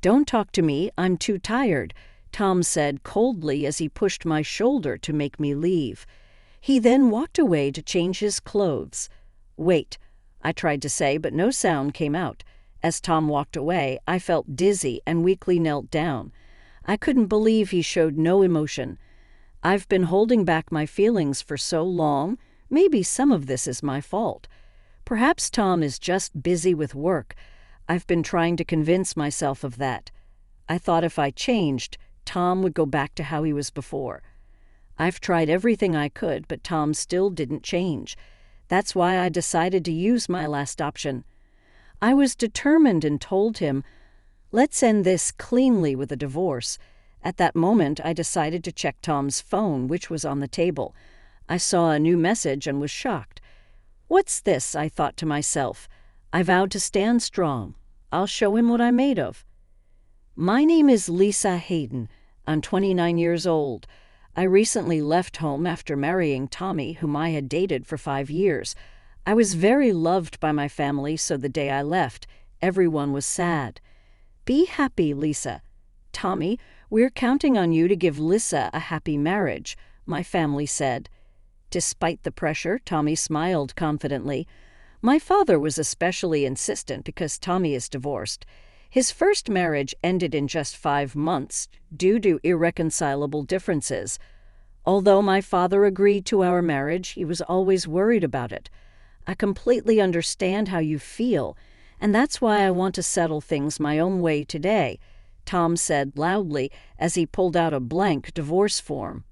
"Don't talk to me, I'm too tired," Tom said coldly as he pushed my shoulder to make me leave. He then walked away to change his clothes. "Wait," I tried to say, but no sound came out. As Tom walked away, I felt dizzy and weakly knelt down. I couldn't believe he showed no emotion. I've been holding back my feelings for so long. Maybe some of this is my fault. Perhaps Tom is just busy with work. I've been trying to convince myself of that. I thought if I changed, Tom would go back to how he was before. I've tried everything I could, but Tom still didn't change. That's why I decided to use my last option. I was determined and told him, "Let's end this cleanly with a divorce." At that moment, I decided to check Tom's phone, which was on the table. I saw a new message and was shocked. "What's this?" I thought to myself. I vowed to stand strong. I'll show him what I'm made of. "My name is Lisa Hayden. I'm 29 years old. I recently left home after marrying Tommy, whom I had dated for 5 years. I was very loved by my family, so the day I left, everyone was sad. Be happy, Lisa. Tommy, we're counting on you to give Lisa a happy marriage," my family said. Despite the pressure, Tommy smiled confidently. My father was especially insistent because Tommy is divorced. His first marriage ended in just 5 months due to irreconcilable differences. Although my father agreed to our marriage, he was always worried about it. "I completely understand how you feel, and that's why I want to settle things my own way today," Tom said loudly as he pulled out a blank divorce form.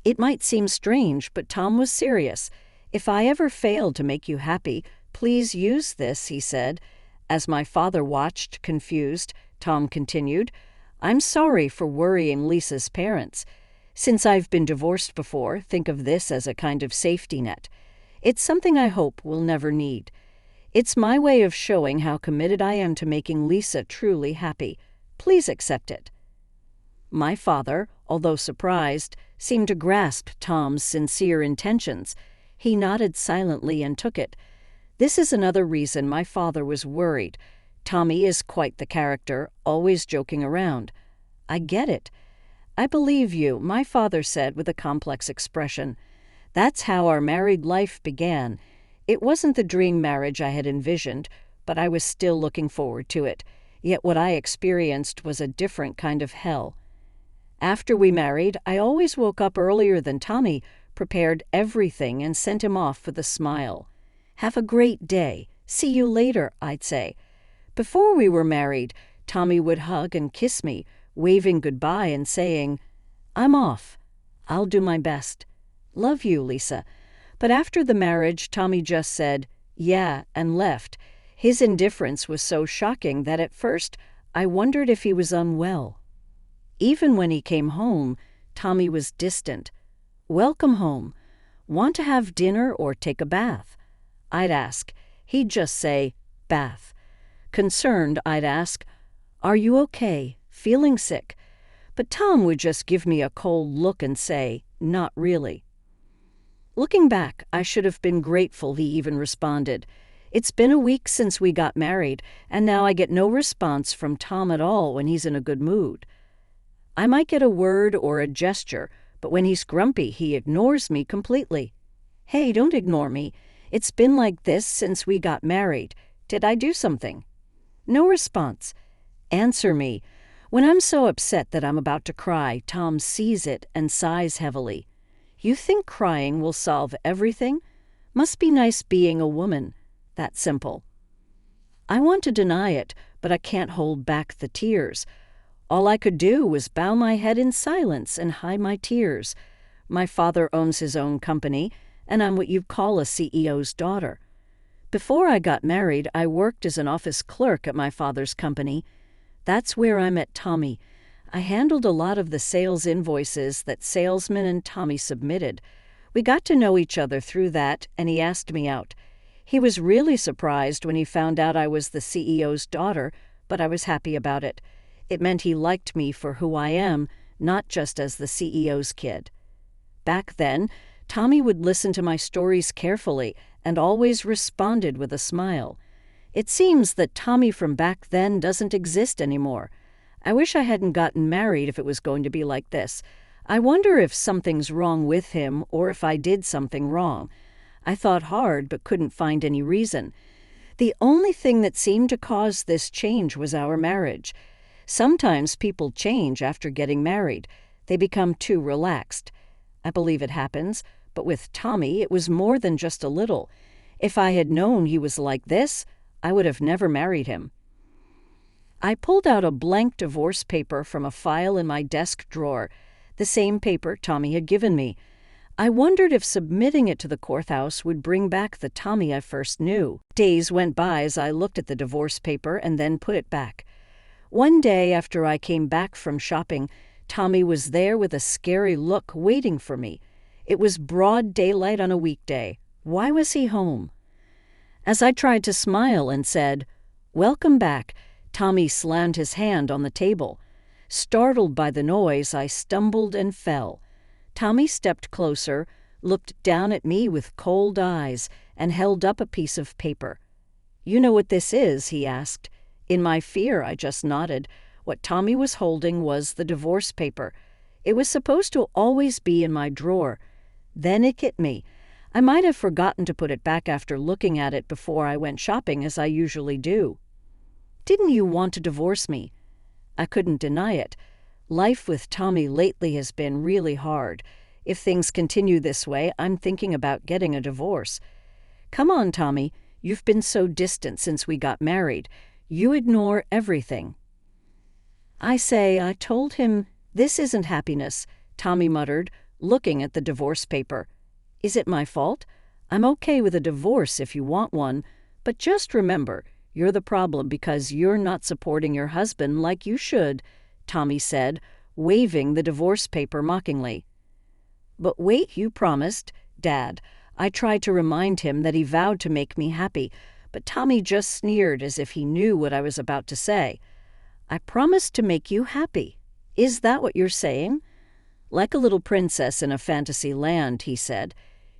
It might seem strange, but Tom was serious. "If I ever failed to make you happy, please use this," he said. As my father watched, confused, Tom continued, "I'm sorry for worrying Lisa's parents. Since I've been divorced before, think of this as a kind of safety net. It's something I hope we'll never need. It's my way of showing how committed I am to making Lisa truly happy. Please accept it." My father, although surprised, seemed to grasp Tom's sincere intentions. He nodded silently and took it. This is another reason my father was worried. Tommy is quite the character, always joking around. "I get it." "I believe you," my father said with a complex expression. "That's how our married life began. It wasn't the dream marriage I had envisioned, but I was still looking forward to it. Yet what I experienced was a different kind of hell. After we married, I always woke up earlier than Tommy, prepared everything, and sent him off with a smile. "Have a great day. See you later," I'd say. Before we were married, Tommy would hug and kiss me, waving goodbye and saying, "I'm off. I'll do my best. Love you, Lisa." But after the marriage, Tommy just said, "Yeah," and left. His indifference was so shocking that at first I wondered if he was unwell. Even when he came home, Tommy was distant. "Welcome home. Want to have dinner or take a bath?" I'd ask. He'd just say, "Bath." Concerned, I'd ask, "Are you okay? Feeling sick?" But Tom would just give me a cold look and say, "Not really." Looking back, I should have been grateful he even responded. It's been a week since we got married, and now I get no response from Tom at all when he's in a good mood. I might get a word or a gesture, but when he's grumpy, he ignores me completely. "Hey, don't ignore me. It's been like this since we got married. Did I do something?" No response. "Answer me." When I'm so upset that I'm about to cry, Tom sees it and sighs heavily. "You think crying will solve everything? Must be nice being a woman. That simple." I want to deny it, but I can't hold back the tears. All I could do was bow my head in silence and hide my tears. My father owns his own company, and I'm what you'd call a CEO's daughter. Before I got married, I worked as an office clerk at my father's company. That's where I met Tommy. I handled a lot of the sales invoices that salesmen and Tommy submitted. We got to know each other through that, and he asked me out. He was really surprised when he found out I was the CEO's daughter, but I was happy about it. It meant he liked me for who I am, not just as the CEO's kid. Back then, Tommy would listen to my stories carefully and always responded with a smile. It seems that Tommy from back then doesn't exist anymore. I wish I hadn't gotten married if it was going to be like this. I wonder if something's wrong with him or if I did something wrong. I thought hard but couldn't find any reason. The only thing that seemed to cause this change was our marriage. Sometimes people change after getting married. They become too relaxed. I believe it happens, but with Tommy it was more than just a little. If I had known he was like this, I would have never married him. I pulled out a blank divorce paper from a file in my desk drawer, the same paper Tommy had given me. I wondered if submitting it to the courthouse would bring back the Tommy I first knew. Days went by as I looked at the divorce paper and then put it back. One day after I came back from shopping, Tommy was there with a scary look waiting for me. It was broad daylight on a weekday. Why was he home? As I tried to smile and said, "Welcome back," Tommy slammed his hand on the table. Startled by the noise, I stumbled and fell. Tommy stepped closer, looked down at me with cold eyes, and held up a piece of paper. "You know what this is?" he asked. In my fear, I just nodded. What Tommy was holding was the divorce paper. It was supposed to always be in my drawer. Then it hit me. I might have forgotten to put it back after looking at it before I went shopping, as I usually do. "Didn't you want to divorce me?" I couldn't deny it. Life with Tommy lately has been really hard. If things continue this way, I'm thinking about getting a divorce. "Come on, Tommy. You've been so distant since we got married. You ignore everything." I told him, "This isn't happiness," Tommy muttered, looking at the divorce paper. "Is it my fault? I'm okay with a divorce if you want one, but just remember, you're the problem because you're not supporting your husband like you should," Tommy said, waving the divorce paper mockingly. "But wait, you promised." "Dad." I tried to remind him that he vowed to make me happy, but Tommy just sneered as if he knew what I was about to say. "I promised to make you happy. Is that what you're saying?" "Like a little princess in a fantasy land," he said.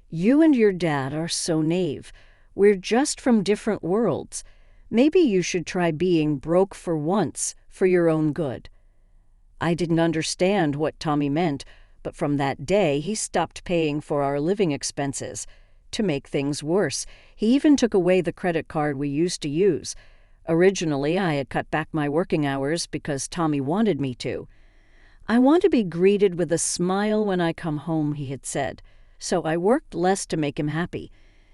"You and your dad are so naive. We're just from different worlds. Maybe you should try being broke for once, for your own good." I didn't understand what Tommy meant, but from that day he stopped paying for our living expenses. To make things worse, he even took away the credit card we used to use. Originally, I had cut back my working hours because Tommy wanted me to. "I want to be greeted with a smile when I come home," he had said, so I worked less to make him happy.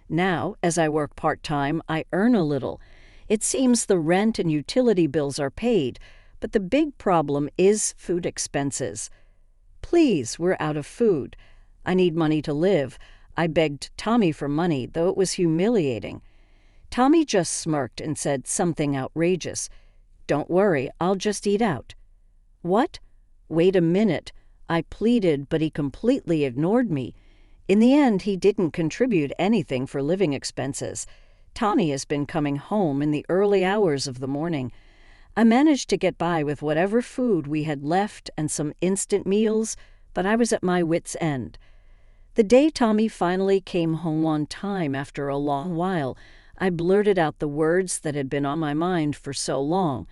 Now, as I work part-time, I earn a little. It seems the rent and utility bills are paid, but the big problem is food expenses. "Please, we're out of food. I need money to live." I begged Tommy for money, though it was humiliating. Tommy just smirked and said something outrageous. "Don't worry, I'll just eat out." "What?" "Wait a minute." I pleaded, but he completely ignored me. In the end, he didn't contribute anything for living expenses. Tommy has been coming home in the early hours of the morning. I managed to get by with whatever food we had left and some instant meals, but I was at my wit's end. The day Tommy finally came home on time after a long while, I blurted out the words that had been on my mind for so long.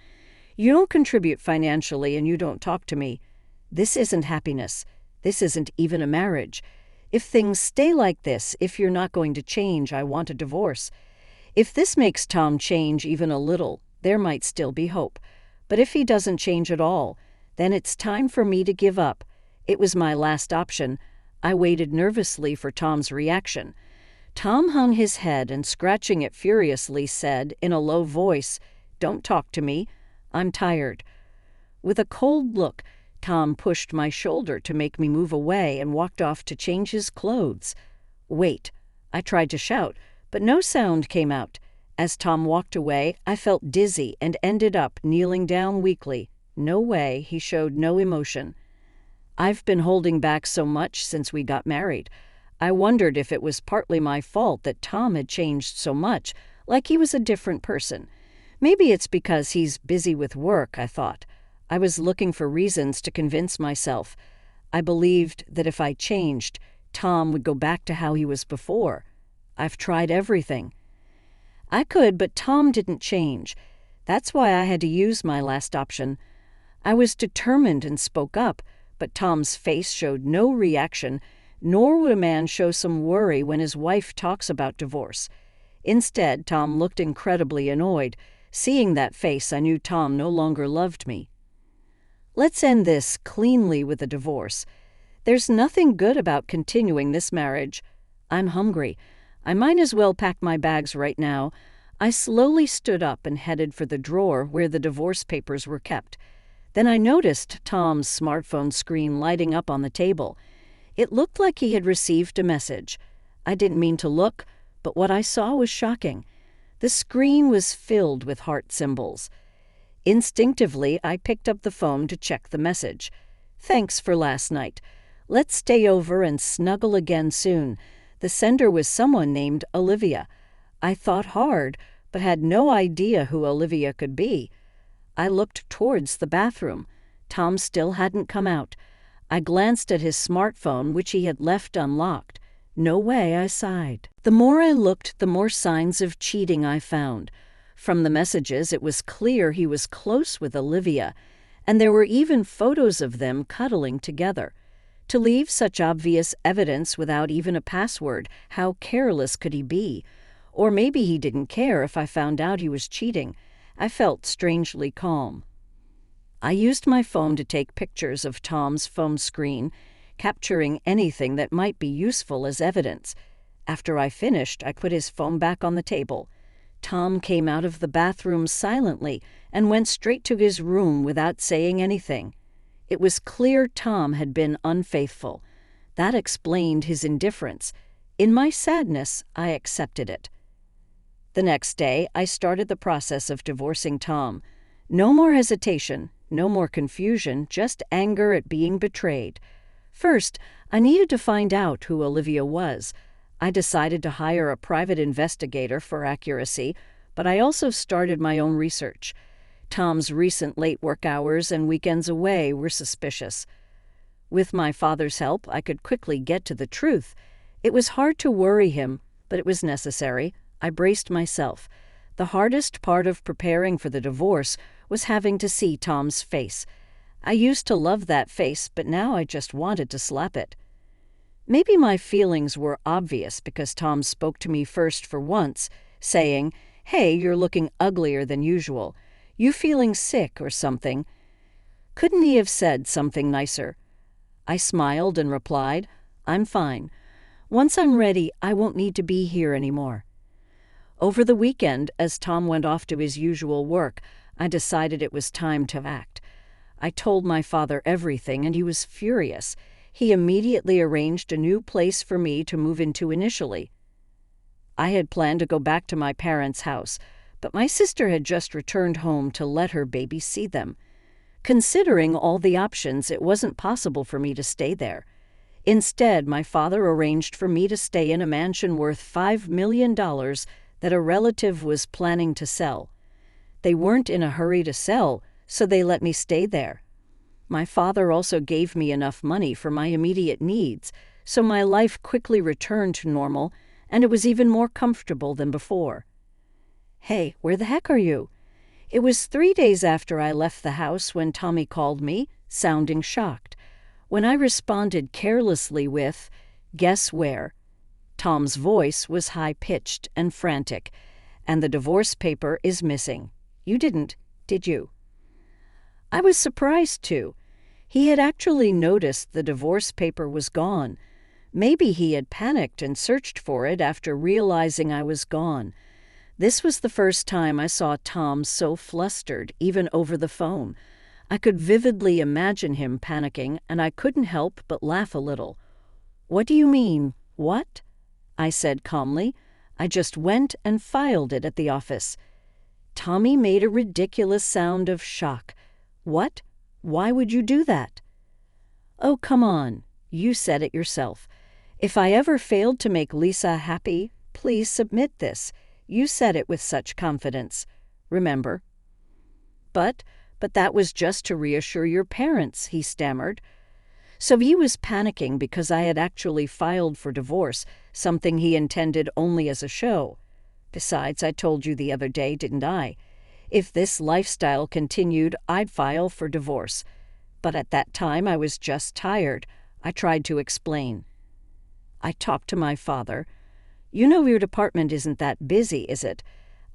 "You don't contribute financially and you don't talk to me. This isn't happiness. This isn't even a marriage. If things stay like this, if you're not going to change, I want a divorce. If this makes Tom change even a little, there might still be hope. But if he doesn't change at all, then it's time for me to give up." It was my last option. I waited nervously for Tom's reaction. Tom hung his head and, scratching it furiously, said in a low voice, "Don't talk to me. I'm tired." With a cold look, Tom pushed my shoulder to make me move away and walked off to change his clothes. "Wait." I tried to shout, but no sound came out. As Tom walked away, I felt dizzy and ended up kneeling down weakly. No way, he showed no emotion. I've been holding back so much since we got married. I wondered if it was partly my fault that Tom had changed so much, like he was a different person. Maybe it's because he's busy with work, I thought. I was looking for reasons to convince myself. I believed that if I changed, Tom would go back to how he was before. I've tried everything. I could, but Tom didn't change. That's why I had to use my last option. I was determined and spoke up, but Tom's face showed no reaction, nor would a man show some worry when his wife talks about divorce. Instead, Tom looked incredibly annoyed. Seeing that face, I knew Tom no longer loved me. Let's end this cleanly with a divorce. There's nothing good about continuing this marriage. I'm hungry. I might as well pack my bags right now. I slowly stood up and headed for the drawer where the divorce papers were kept. Then I noticed Tom's smartphone screen lighting up on the table. It looked like he had received a message. I didn't mean to look, but what I saw was shocking. The screen was filled with heart symbols. Instinctively, I picked up the phone to check the message. "Thanks for last night. Let's stay over and snuggle again soon." The sender was someone named Olivia. I thought hard, but had no idea who Olivia could be. I looked towards the bathroom. Tom still hadn't come out. I glanced at his smartphone, which he had left unlocked. No way, I sighed. The more I looked, the more signs of cheating I found. From the messages, it was clear he was close with Olivia, and there were even photos of them cuddling together. To leave such obvious evidence without even a password, how careless could he be? Or maybe he didn't care if I found out he was cheating. I felt strangely calm. I used my phone to take pictures of Tom's phone screen, capturing anything that might be useful as evidence. After I finished, I put his phone back on the table. Tom came out of the bathroom silently and went straight to his room without saying anything. It was clear Tom had been unfaithful. That explained his indifference. In my sadness, I accepted it. The next day, I started the process of divorcing Tom. No more hesitation, no more confusion, just anger at being betrayed. First, I needed to find out who Olivia was. I decided to hire a private investigator for accuracy, but I also started my own research. Tom's recent late work hours and weekends away were suspicious. With my father's help, I could quickly get to the truth. It was hard to worry him, but it was necessary. I braced myself. The hardest part of preparing for the divorce was having to see Tom's face. I used to love that face, but now I just wanted to slap it. Maybe my feelings were obvious because Tom spoke to me first for once, saying, "Hey, you're looking uglier than usual. You feeling sick or something?" Couldn't he have said something nicer? I smiled and replied, "I'm fine. Once I'm ready, I won't need to be here anymore." Over the weekend, as Tom went off to his usual work, I decided it was time to act. I told my father everything, and he was furious. He immediately arranged a new place for me to move into initially. I had planned to go back to my parents' house, but my sister had just returned home to let her baby see them. Considering all the options, it wasn't possible for me to stay there. Instead, my father arranged for me to stay in a mansion worth $5 million that a relative was planning to sell. They weren't in a hurry to sell, so they let me stay there. My father also gave me enough money for my immediate needs, so my life quickly returned to normal, and it was even more comfortable than before. "Hey, where the heck are you?" It was 3 days after I left the house when Tommy called me, sounding shocked. When I responded carelessly with, "Guess where?" Tom's voice was high-pitched and frantic. "And the divorce paper is missing. You didn't, did you?" I was surprised, too. He had actually noticed the divorce paper was gone. Maybe he had panicked and searched for it after realizing I was gone. This was the first time I saw Tom so flustered, even over the phone. I could vividly imagine him panicking, and I couldn't help but laugh a little. "What do you mean, what?" I said calmly. "I just went and filed it at the office." Tommy made a ridiculous sound of shock. "What? Why would you do that?" "Oh, come on. You said it yourself. If I ever failed to make Lisa happy, please submit this. You said it with such confidence. Remember?" But that was just to reassure your parents," he stammered. So he was panicking because I had actually filed for divorce, something he intended only as a show. Besides, I told you the other day, didn't I? If this lifestyle continued, I'd file for divorce. But at that time, I was just tired. I tried to explain. I talked to my father. You know your department isn't that busy, is it?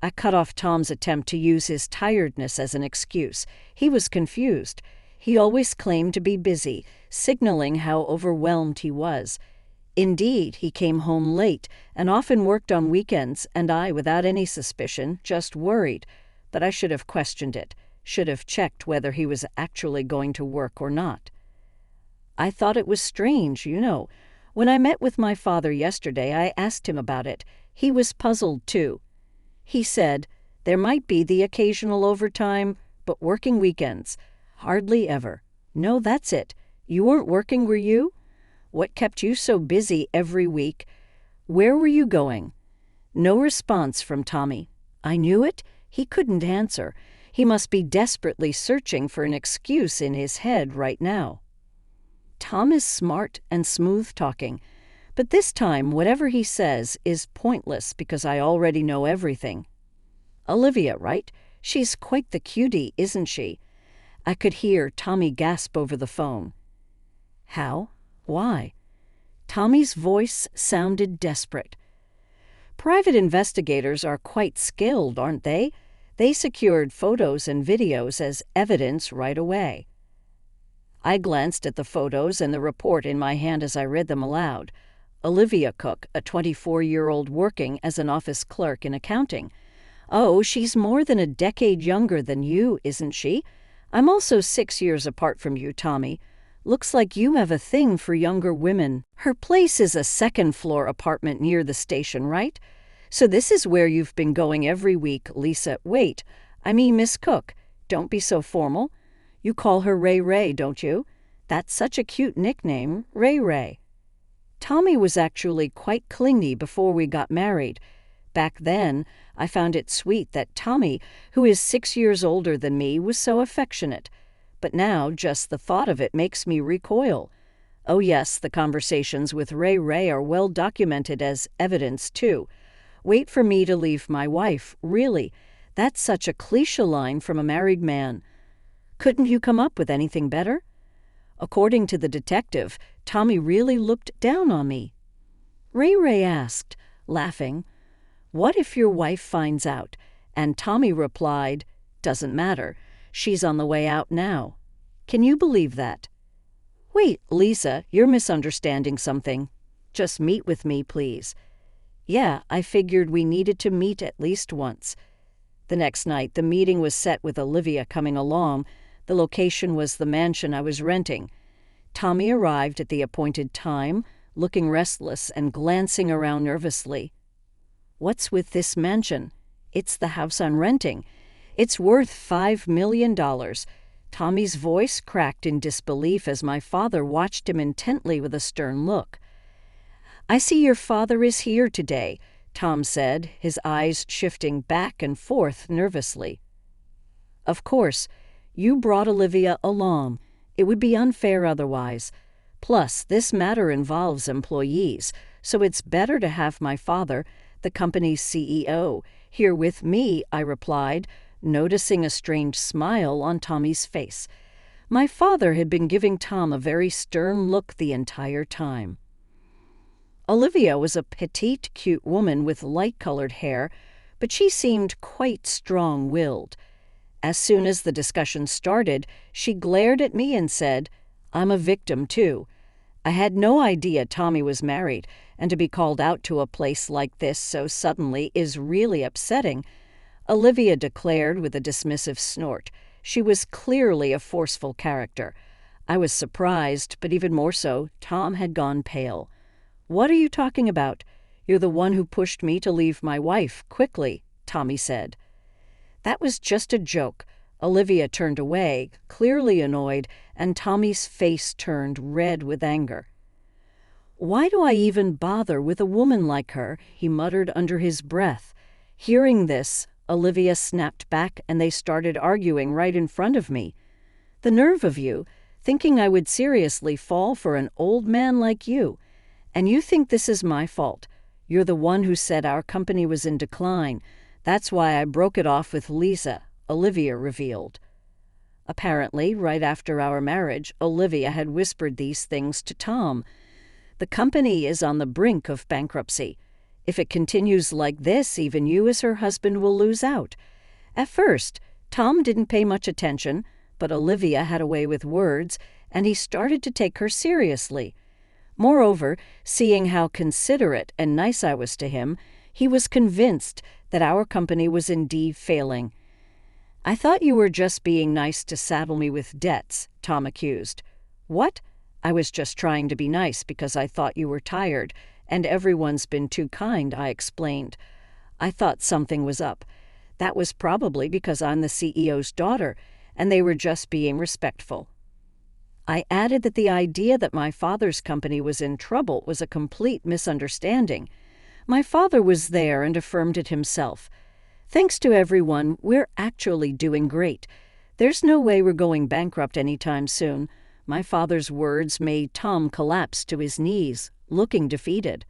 I cut off Tom's attempt to use his tiredness as an excuse. He was confused. He always claimed to be busy, signaling how overwhelmed he was. Indeed, he came home late and often worked on weekends, and I, without any suspicion, just worried. But I should have questioned it, should have checked whether he was actually going to work or not. I thought it was strange, you know. When I met with my father yesterday, I asked him about it. He was puzzled, too. He said, there might be the occasional overtime, but working weekends. Hardly ever. No, that's it. You weren't working, were you? What kept you so busy every week? Where were you going? No response from Tommy. I knew it. He couldn't answer. He must be desperately searching for an excuse in his head right now. Tom is smart and smooth-talking, but this time whatever he says is pointless because I already know everything. Olivia, right? She's quite the cutie, isn't she? I could hear Tommy gasp over the phone. How? Why? Tommy's voice sounded desperate. Private investigators are quite skilled, aren't they? They secured photos and videos as evidence right away. I glanced at the photos and the report in my hand as I read them aloud. Olivia Cook, a 24-year-old working as an office clerk in accounting. Oh, she's more than a decade younger than you, isn't she? I'm also 6 years apart from you, Tommy. Looks like you have a thing for younger women. Her place is a second-floor apartment near the station, right? So this is where you've been going every week, Lisa. Wait, I mean Miss Cook. Don't be so formal. You call her Ray Ray, don't you? That's such a cute nickname, Ray Ray. Tommy was actually quite clingy before we got married. Back then, I found it sweet that Tommy, who is 6 years older than me, was so affectionate. But now, just the thought of it makes me recoil. Oh yes, the conversations with Ray Ray are well documented as evidence, too. Wait for me to leave my wife, really. That's such a cliché line from a married man. Couldn't you come up with anything better? According to the detective, Tommy really looked down on me. Ray Ray asked, laughing, "What if your wife finds out?" And Tommy replied, "Doesn't matter. She's on the way out now." Can you believe that? Wait, Lisa, you're misunderstanding something. Just meet with me, please. Yeah, I figured we needed to meet at least once. The next night, the meeting was set with Olivia coming along. The location was the mansion I was renting. Tommy arrived at the appointed time, looking restless and glancing around nervously. What's with this mansion? It's the house I'm renting. It's worth $5 million. Tommy's voice cracked in disbelief as my father watched him intently with a stern look. I see your father is here today, Tom said, his eyes shifting back and forth nervously. Of course, you brought Olivia along. It would be unfair otherwise. Plus, this matter involves employees, so it's better to have my father, the company's CEO, here with me, I replied, noticing a strange smile on Tommy's face. My father had been giving Tom a very stern look the entire time. Olivia was a petite, cute woman with light-colored hair, but she seemed quite strong-willed. As soon as the discussion started, she glared at me and said, "I'm a victim, too. I had no idea Tommy was married, and to be called out to a place like this so suddenly is really upsetting," Olivia declared with a dismissive snort. She was clearly a forceful character. I was surprised, but even more so, Tom had gone pale. "What are you talking about? You're the one who pushed me to leave my wife, quickly," Tommy said. That was just a joke. Olivia turned away, clearly annoyed, and Tommy's face turned red with anger. "Why do I even bother with a woman like her?" he muttered under his breath. Hearing this, Olivia snapped back and they started arguing right in front of me. "The nerve of you, thinking I would seriously fall for an old man like you. And you think this is my fault. You're the one who said our company was in decline. That's why I broke it off with Lisa," Olivia revealed. Apparently, right after our marriage, Olivia had whispered these things to Tom. "The company is on the brink of bankruptcy. If it continues like this, even you as her husband will lose out." At first, Tom didn't pay much attention, but Olivia had a way with words, and he started to take her seriously. Moreover, seeing how considerate and nice I was to him, he was convinced that our company was indeed failing. "I thought you were just being nice to saddle me with debts," Tom accused. "What? I was just trying to be nice because I thought you were tired, and everyone's been too kind," I explained. "I thought something was up. That was probably because I'm the CEO's daughter, and they were just being respectful." I added that the idea that my father's company was in trouble was a complete misunderstanding. My father was there and affirmed it himself. "Thanks to everyone, we're actually doing great. There's no way we're going bankrupt anytime soon." My father's words made Tom collapse to his knees, looking defeated.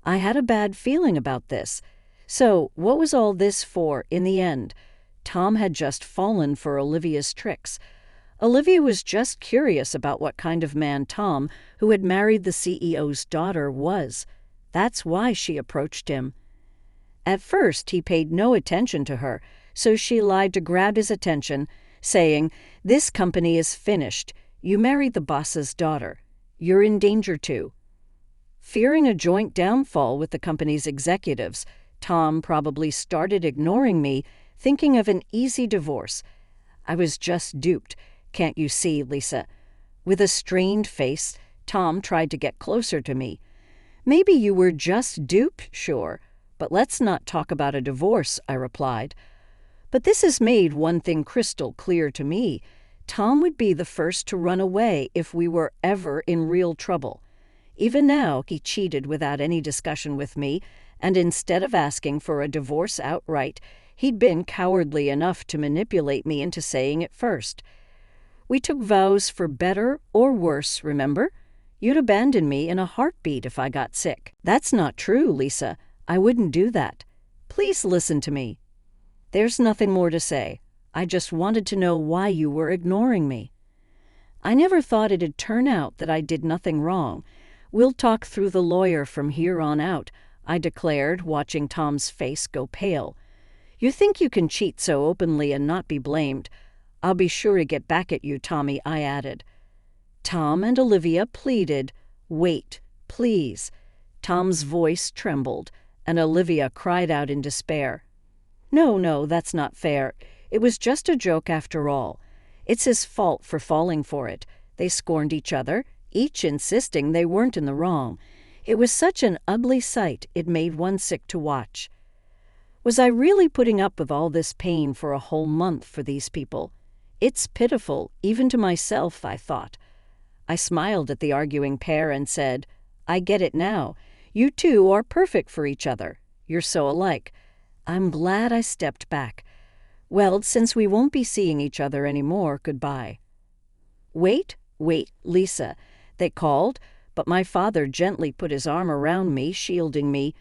I had a bad feeling about this. So, what was all this for in the end? Tom had just fallen for Olivia's tricks. Olivia was just curious about what kind of man Tom, who had married the CEO's daughter, was. That's why she approached him. At first, he paid no attention to her, so she lied to grab his attention, saying, "This company is finished. You married the boss's daughter. You're in danger too." Fearing a joint downfall with the company's executives, Tom probably started ignoring me, thinking of an easy divorce. I was just duped. Can't you see, Lisa? With a strained face, Tom tried to get closer to me. "Maybe you were just duped, sure, but let's not talk about a divorce," I replied. But this has made one thing crystal clear to me. Tom would be the first to run away if we were ever in real trouble. Even now, he cheated without any discussion with me, and instead of asking for a divorce outright, he'd been cowardly enough to manipulate me into saying it first. We took vows for better or worse, remember? You'd abandon me in a heartbeat if I got sick. That's not true, Lisa. I wouldn't do that. Please listen to me. There's nothing more to say. I just wanted to know why you were ignoring me. I never thought it'd turn out that I did nothing wrong. We'll talk through the lawyer from here on out, I declared, watching Tom's face go pale. You think you can cheat so openly and not be blamed. I'll be sure to get back at you, Tommy, I added. Tom and Olivia pleaded, "Wait, please." Tom's voice trembled, and Olivia cried out in despair. No, that's not fair. It was just a joke after all. It's his fault for falling for it." They scorned each other, each insisting they weren't in the wrong. It was such an ugly sight it made one sick to watch. Was I really putting up with all this pain for a whole month for these people? It's pitiful, even to myself, I thought. I smiled at the arguing pair and said, "I get it now. You two are perfect for each other. You're so alike." I'm glad I stepped back. "Well, since we won't be seeing each other anymore, goodbye." Wait, Lisa," they called, but my father gently put his arm around me, shielding me.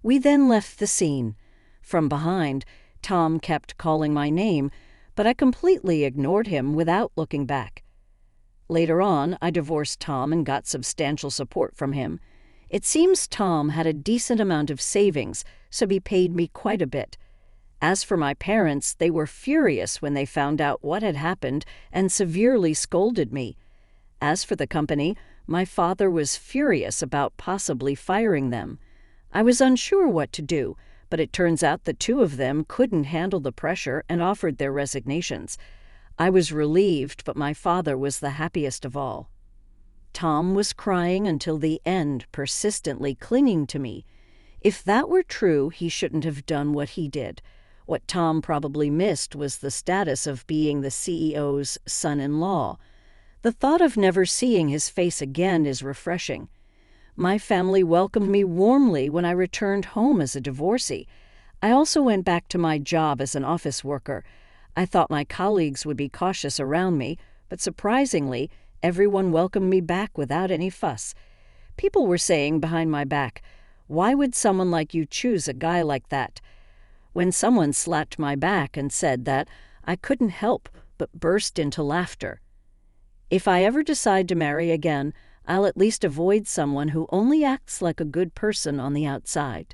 We then left the scene. From behind, Tom kept calling my name, but I completely ignored him without looking back. Later on, I divorced Tom and got substantial support from him. It seems Tom had a decent amount of savings, so he paid me quite a bit. As for my parents, they were furious when they found out what had happened and severely scolded me. As for the company, my father was furious about possibly firing them. I was unsure what to do, but it turns out the two of them couldn't handle the pressure and offered their resignations. I was relieved, but my father was the happiest of all. Tom was crying until the end, persistently clinging to me. If that were true, he shouldn't have done what he did. What Tom probably missed was the status of being the CEO's son-in-law. The thought of never seeing his face again is refreshing. My family welcomed me warmly when I returned home as a divorcee. I also went back to my job as an office worker. I thought my colleagues would be cautious around me, but surprisingly, everyone welcomed me back without any fuss. People were saying behind my back, Why would someone like you choose a guy like that?" When someone slapped my back and said that, I couldn't help but burst into laughter. If I ever decide to marry again, I'll at least avoid someone who only acts like a good person on the outside.